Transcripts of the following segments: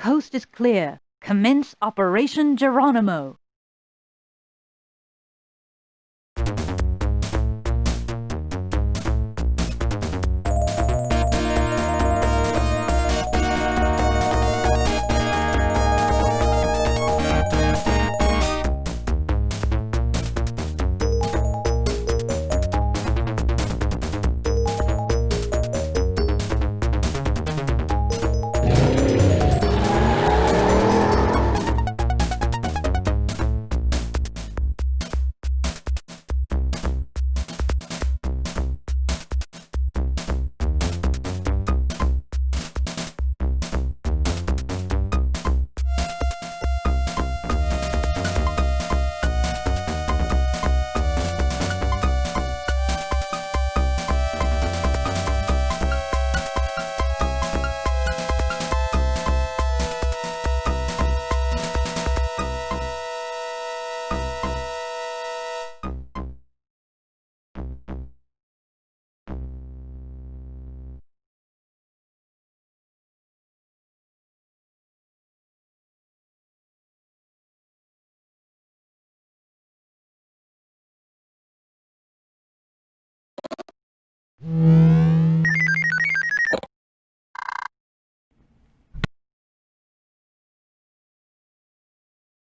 coast is clear. Commence Operation Geronimo.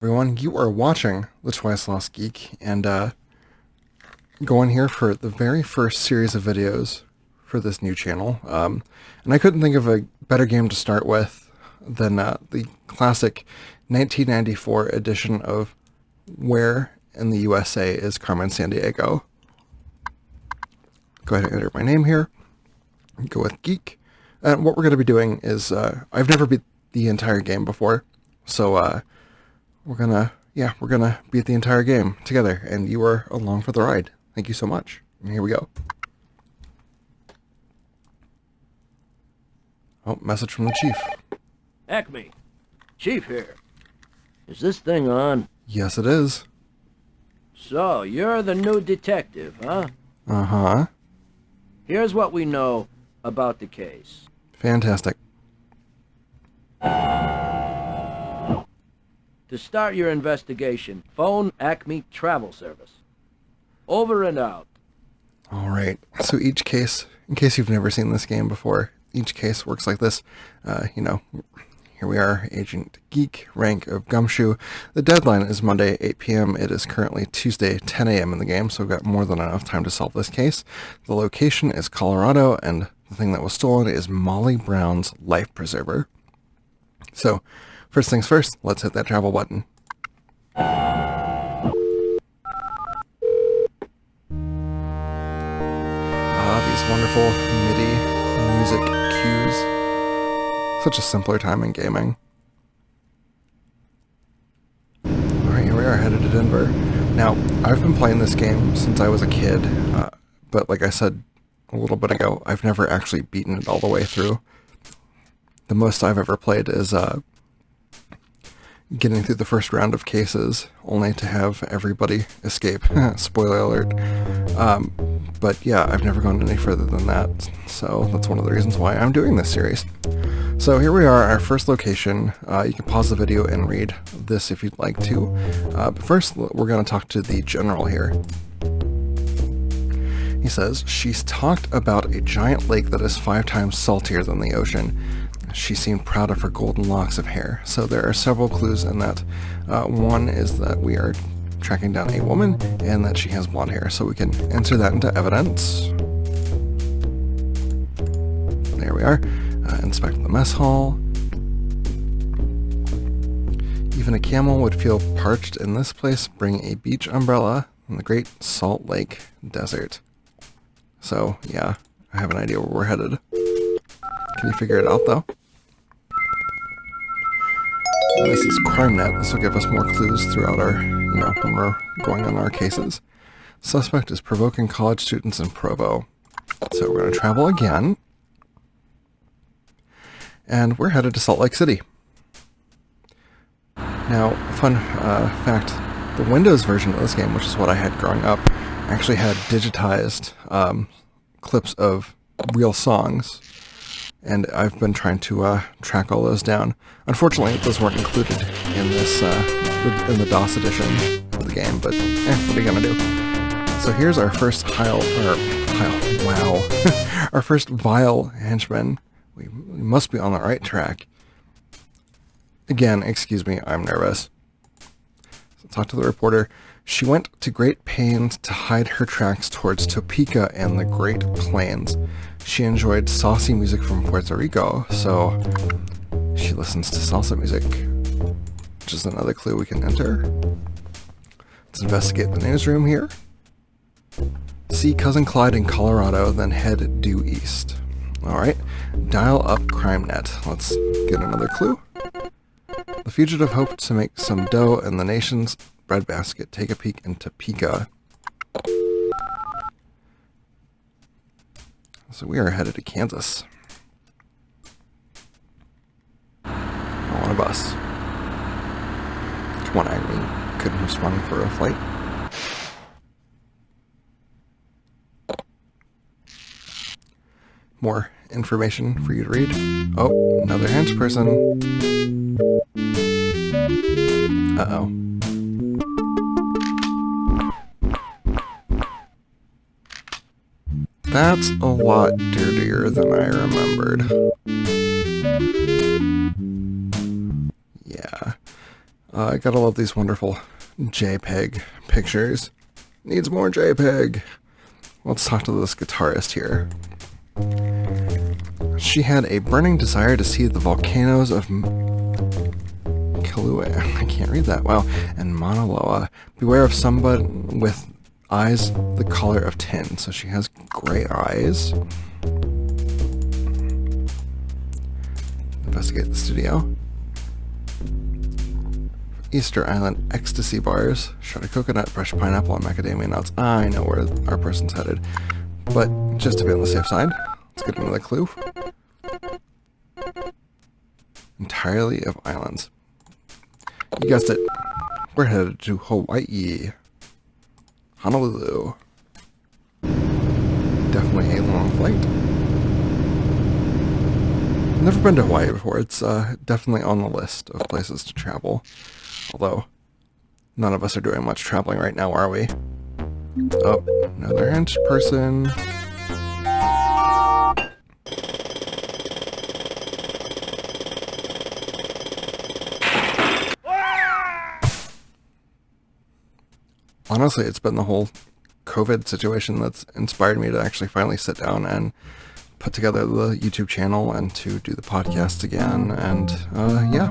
Everyone, you are watching the Twice Lost Geek, and going here for the very first series of videos for this new channel. And I couldn't think of a better game to start with than the classic 1994 edition of Where in the USA is Carmen Sandiego. Go ahead and enter my name here. Go with Geek. And what we're going to be doing is, I've never beat the entire game before, so we're gonna beat the entire game together, and you are along for the ride. Thank you so much. And here we go. Oh, message from the chief. Acme, Chief here. Is this thing on? Yes, it is. So, you're the new detective, huh? Uh-huh. Here's what we know about the case. Fantastic. To start your investigation, phone Acme Travel Service. Over and out. All right. So each case, in case you've never seen this game before, each case works like this. Here we are, Agent Geek, rank of Gumshoe. The deadline is Monday, 8 p.m. It is currently Tuesday, 10 a.m. in the game, so we've got more than enough time to solve this case. The location is Colorado, and the thing that was stolen is Molly Brown's life preserver. So, first things first, let's hit that travel button. These wonderful MIDI music cues. Such a simpler time in gaming. Alright, here we are, headed to Denver. Now, I've been playing this game since I was a kid, but like I said a little bit ago, I've never actually beaten it all the way through. The most I've ever played is getting through the first round of cases, only to have everybody escape. Spoiler alert. But yeah, I've never gone any further than that, so that's one of the reasons why I'm doing this series. So here we are, our first location. You can pause the video and read this if you'd like to. But first, we're going to talk to the general here. He says, she's talked about a giant lake that is 5 times saltier than the ocean. She seemed proud of her golden locks of hair. So there are several clues in that. One is that we are tracking down a woman and that she has blonde hair. So we can enter that into evidence. There we are. Inspect the mess hall. Even a camel would feel parched in this place. Bring a beach umbrella in the Great Salt Lake Desert. So yeah, I have an idea where we're headed. Can you figure it out though? This is CrimeNet. This will give us more clues throughout our, when we're going on our cases. Suspect is provoking college students in Provo. So we're going to travel again. And we're headed to Salt Lake City. Now, fun fact, the Windows version of this game, which is what I had growing up, actually had digitized clips of real songs. and I've been trying to track all those down. Unfortunately, those weren't included in this in the DOS edition of the game, but what are you gonna do? So here's our first our first vile henchman. We must be on the right track. Again, excuse me, I'm nervous. So talk to the reporter. She went to great pains to hide her tracks towards Topeka and the Great Plains. She enjoyed saucy music from Puerto Rico, so she listens to salsa music, which is another clue we can enter. Let's investigate the newsroom here. See Cousin Clyde in Colorado, then head due east. Alright, dial up CrimeNet. Let's get another clue. The fugitive hoped to make some dough in the nation's breadbasket. Take a peek in Topeka. So we are headed to Kansas. I want a bus. Come on, Agni. Couldn't have sprung for a flight. More information for you to read. Oh, another hench person. Uh-oh. That's a lot dirtier than I remembered. Yeah. I gotta love these wonderful JPEG pictures. Needs more JPEG. Let's talk to this guitarist here. She had a burning desire to see the volcanoes of Kilauea. I can't read that. Wow. And Mauna Loa. Beware of somebody with eyes the color of tin. So she has gray eyes. Investigate the studio. Easter Island ecstasy bars. Shredded coconut, fresh pineapple, and macadamia nuts. I know where our person's headed. But just to be on the safe side, let's get another clue. Entirely of islands. You guessed it. We're headed to Hawaii. Honolulu. Definitely a long flight. Never been to Hawaii before. It's definitely on the list of places to travel. Although, none of us are doing much traveling right now, are we? Oh, another hench person. Honestly, it's been the whole COVID situation that's inspired me to actually finally sit down and put together the YouTube channel and to do the podcast again. And yeah,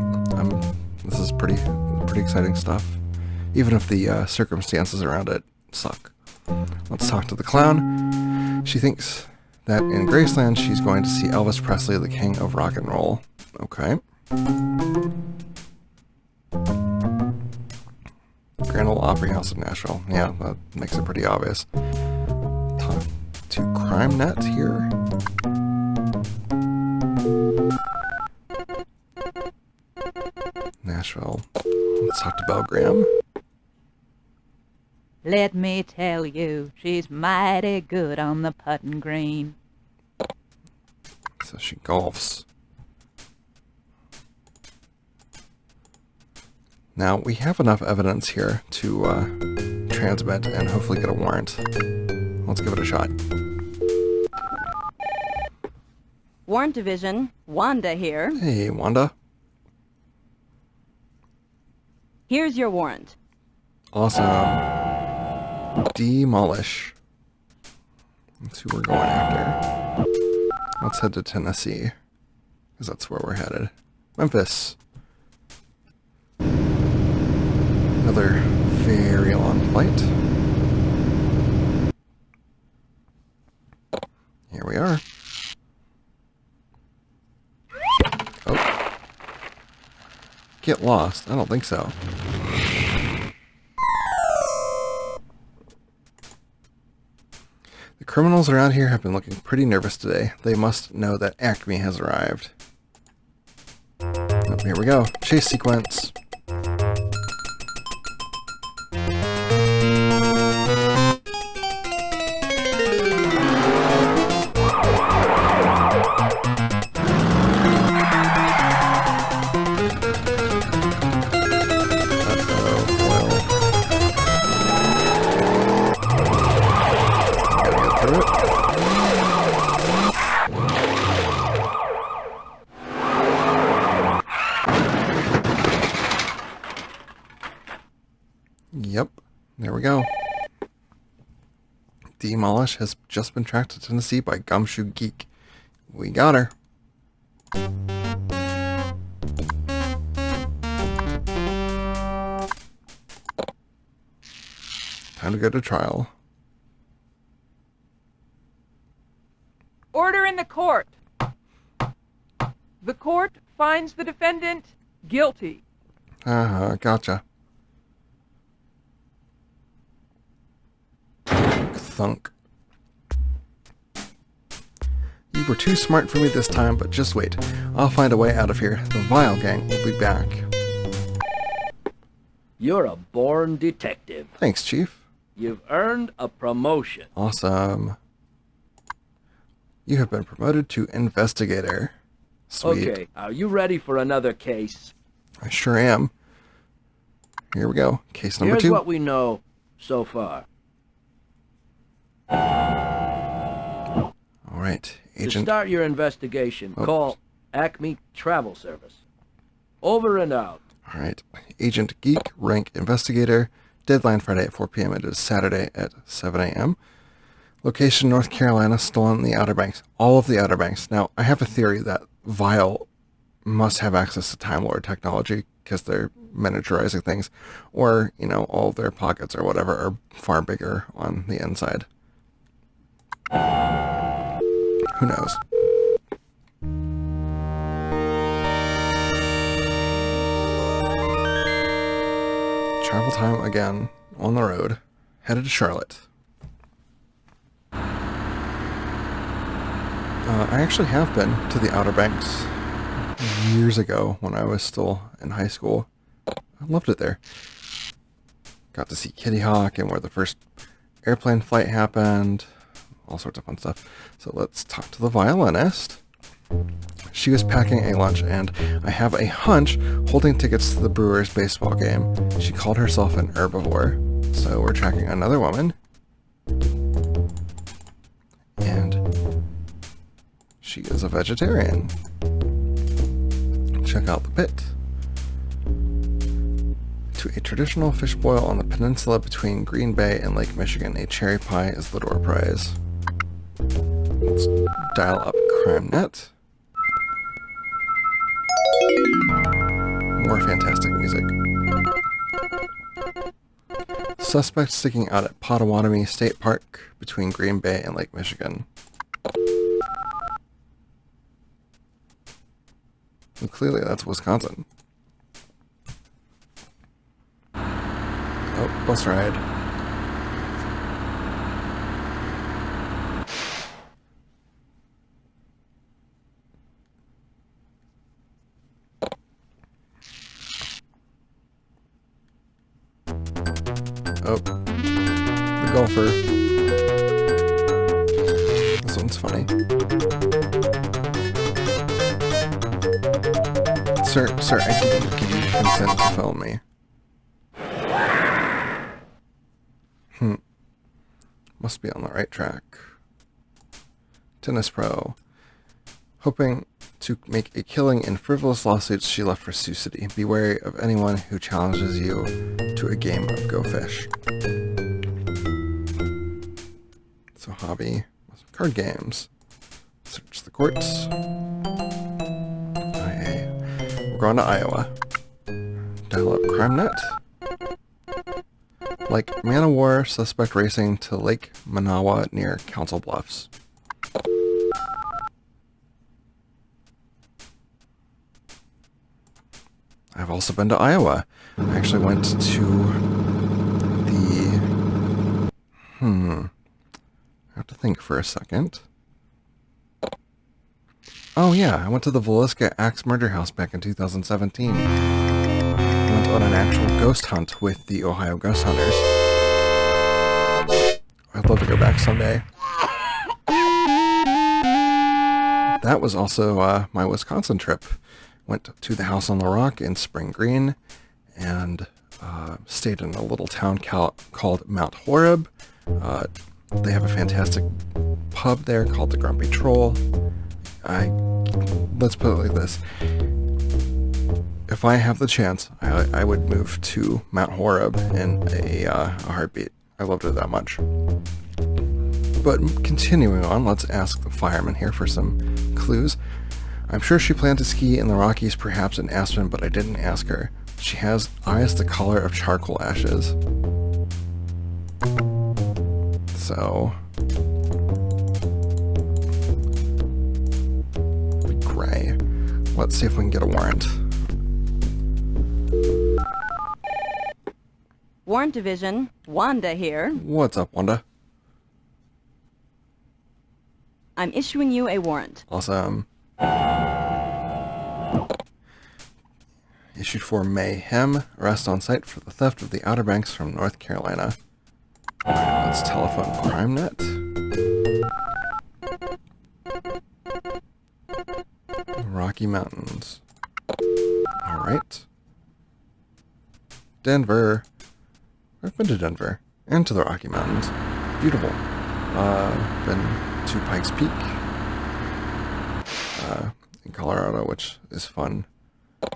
this is pretty exciting stuff, even if the circumstances around it suck. Let's talk to the clown. She thinks that in Graceland she's going to see Elvis Presley, the king of rock and roll. Okay. Grand Ole Opry House in Nashville. Yeah, that makes it pretty obvious. Talk to CrimeNet here. Nashville. Let's talk to Belgram. Let me tell you, she's mighty good on the putting green. So she golfs. Now, we have enough evidence here to transmit and hopefully get a warrant. Let's give it a shot. Warrant Division, Wanda here. Hey, Wanda. Here's your warrant. Awesome. Demolish. That's who we're going after. Let's head to Tennessee, because that's where we're headed. Memphis. Another very long flight. Here we are. Oh. Get lost? I don't think so. The criminals around here have been looking pretty nervous today. They must know that Acme has arrived. Oh, here we go. Chase sequence. go. Demolish has just been tracked to Tennessee by Gumshoe Geek. We got her. Time to go to trial. Order in the court. The court finds the defendant guilty. Gotcha. Thunk. You were too smart for me this time, but just wait. I'll find a way out of here. The Vile Gang will be back. You're a born detective. Thanks, Chief. You've earned a promotion. Awesome. You have been promoted to investigator. Sweet. Okay, are you ready for another case? I sure am. Here we go. Case number Here's 2. what we know so far. All right, To Agent. start your investigation, Oh. call Acme Travel Service. Over and out. All right, Agent Geek, rank investigator. Deadline Friday at 4 p.m. It is Saturday at 7 a.m. Location North Carolina, stolen in the Outer Banks. All of the Outer Banks. Now, I have a theory that Vile must have access to Time Lord technology because they're miniaturizing things, or, you know, all of their pockets or whatever are far bigger on the inside. Who knows? Travel time again, on the road, headed to Charlotte. I actually have been to the Outer Banks years ago when I was still in high school. I loved it there. Got to see Kitty Hawk and where the first airplane flight happened. All sorts of fun stuff. So let's talk to the violinist. She was packing a lunch, and I have a hunch holding tickets to the Brewers baseball game. She called herself an herbivore. So we're tracking another woman. And she is a vegetarian. Check out the pit. To a traditional fish boil on the peninsula between Green Bay and Lake Michigan, a cherry pie is the door prize. Let's dial up CrimeNet. More fantastic music. Suspect sticking out at Potawatomi State Park between Green Bay and Lake Michigan. Well, clearly that's Wisconsin. Oh, bus ride. Oh, the golfer. This one's funny. Sir, I didn't give you consent to film me. Must be on the right track. Tennis pro. Hoping to make a killing in frivolous lawsuits, she left for Sioux City. Be wary of anyone who challenges you to a game of Go Fish. So hobby, card games. Search the courts. IA. We're going to Iowa. Dial up CrimeNet. Like Man of War, suspect racing to Lake Manawa near Council Bluffs. I've also been to Iowa. I actually went to the... I have to think for a second. Oh yeah, I went to the Villisca Axe Murder House back in 2017. I went on an actual ghost hunt with the Ohio Ghost Hunters. I'd love to go back someday. That was also my Wisconsin trip. Went to the House on the Rock in Spring Green and stayed in a little town called Mount Horeb. They have a fantastic pub there called the Grumpy Troll. Let's put it like this. if I have the chance, I would move to Mount Horeb in a heartbeat. I loved it that much. But continuing on, let's ask the fireman here for some clues. I'm sure she planned to ski in the Rockies, perhaps in Aspen, but I didn't ask her. She has eyes the color of charcoal ashes. So... gray. Let's see if we can get a warrant. Warrant Division, Wanda here. What's up, Wanda? I'm issuing you a warrant. Awesome. Issued for mayhem. Arrest on site for the theft of the Outer Banks from North Carolina. Let's telephone CrimeNet. Rocky Mountains. Alright. Denver. I've been to Denver. And to the Rocky Mountains. Beautiful. Been to Pikes Peak. In Colorado, which is fun. A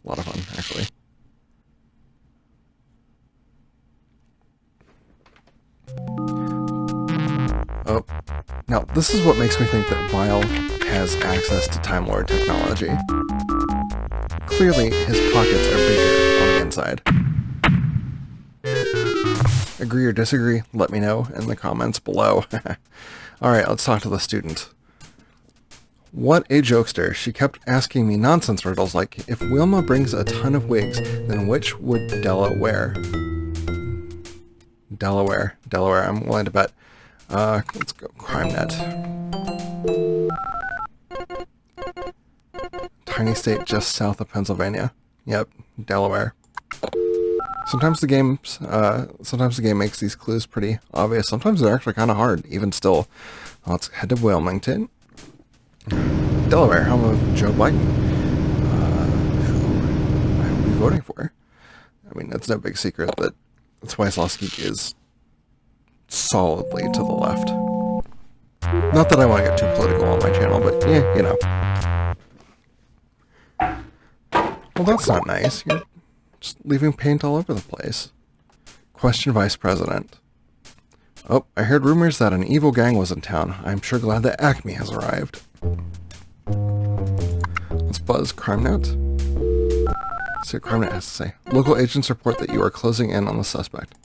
lot of fun, actually. Oh. Now, this is what makes me think that Vile has access to Time Lord technology. Clearly, his pockets are bigger on the inside. Agree or disagree? Let me know in the comments below. Alright, let's talk to the student. What a jokester. She kept asking me nonsense riddles like, if Wilma brings a ton of wigs, then which would Della wear? Delaware. I'm willing to bet. Let's go CrimeNet. Tiny state just south of Pennsylvania. Yep, Delaware. Sometimes the game makes these clues pretty obvious. Sometimes they're actually kind of hard, even still. Let's head to Wilmington. Delaware, home of Joe Biden, who I will be voting for. I mean, it's no big secret that that's why Geek is solidly to the left. Not that I want to get too political on my channel, but yeah, you know. Well, that's not nice. You're just leaving paint all over the place. Question Vice President. Oh, I heard rumors that an evil gang was in town. I'm sure glad that Acme has arrived. Let's buzz CrimeNet. See what CrimeNet has to say. Local agents report that you are closing in on the suspect.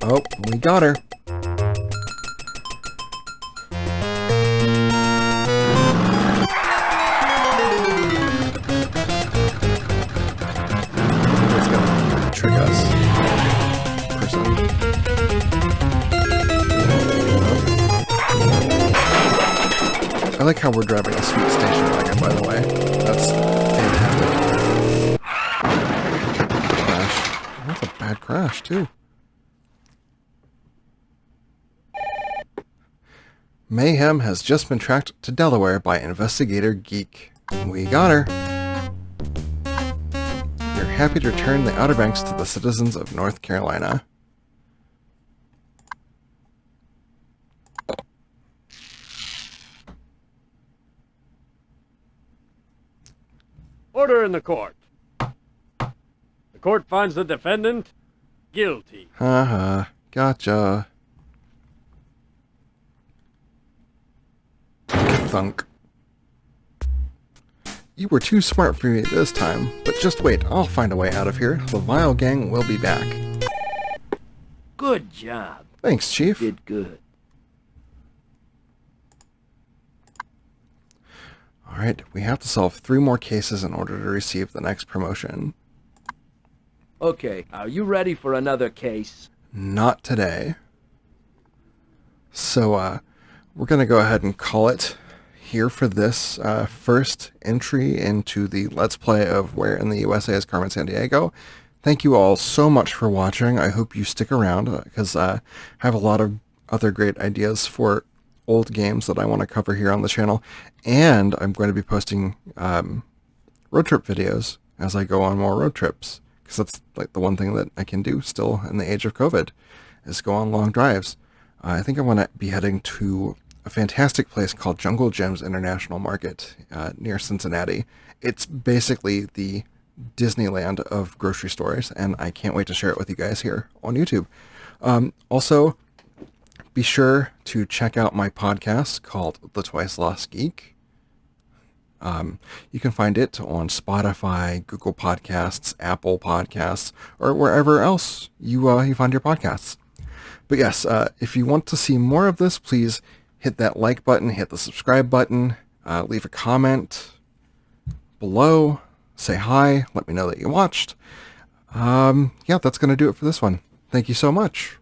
Oh, we got her. It's gonna trick us. Person. I like how we're driving a sweet station wagon, by the way. That's fantastic. Crash. That's a bad crash, too. Mayhem has just been tracked to Delaware by investigator Geek. We got her. You're happy to return the Outer Banks to the citizens of North Carolina. Order in the court. The court finds the defendant guilty. Haha, gotcha. Thunk. You were too smart for me this time, but just wait, I'll find a way out of here. The Vile gang will be back. Good job. Thanks, Chief. Did good. Alright, we have to solve 3 more cases in order to receive the next promotion. Okay, are you ready for another case? Not today. So, we're gonna go ahead and call it here for this first entry into the Let's Play of Where in the USA is Carmen Sandiego. Thank you all so much for watching. I hope you stick around, because I have a lot of other great ideas for old games that I want to cover here on the channel, and I'm going to be posting road trip videos as I go on more road trips, because that's like the one thing that I can do still in the age of COVID, is go on long drives. I think I want to be heading to a fantastic place called Jungle Gems International Market near Cincinnati. It's basically the Disneyland of grocery stores, and I can't wait to share it with you guys here on YouTube. Also, be sure to check out my podcast called The Twice Lost Geek. You can find it on Spotify, Google Podcasts, Apple Podcasts, or wherever else you find your podcasts. But yes, if you want to see more of this, please hit that like button, hit the subscribe button, leave a comment below, say hi, let me know that you watched. Yeah, that's going to do it for this one. Thank you so much.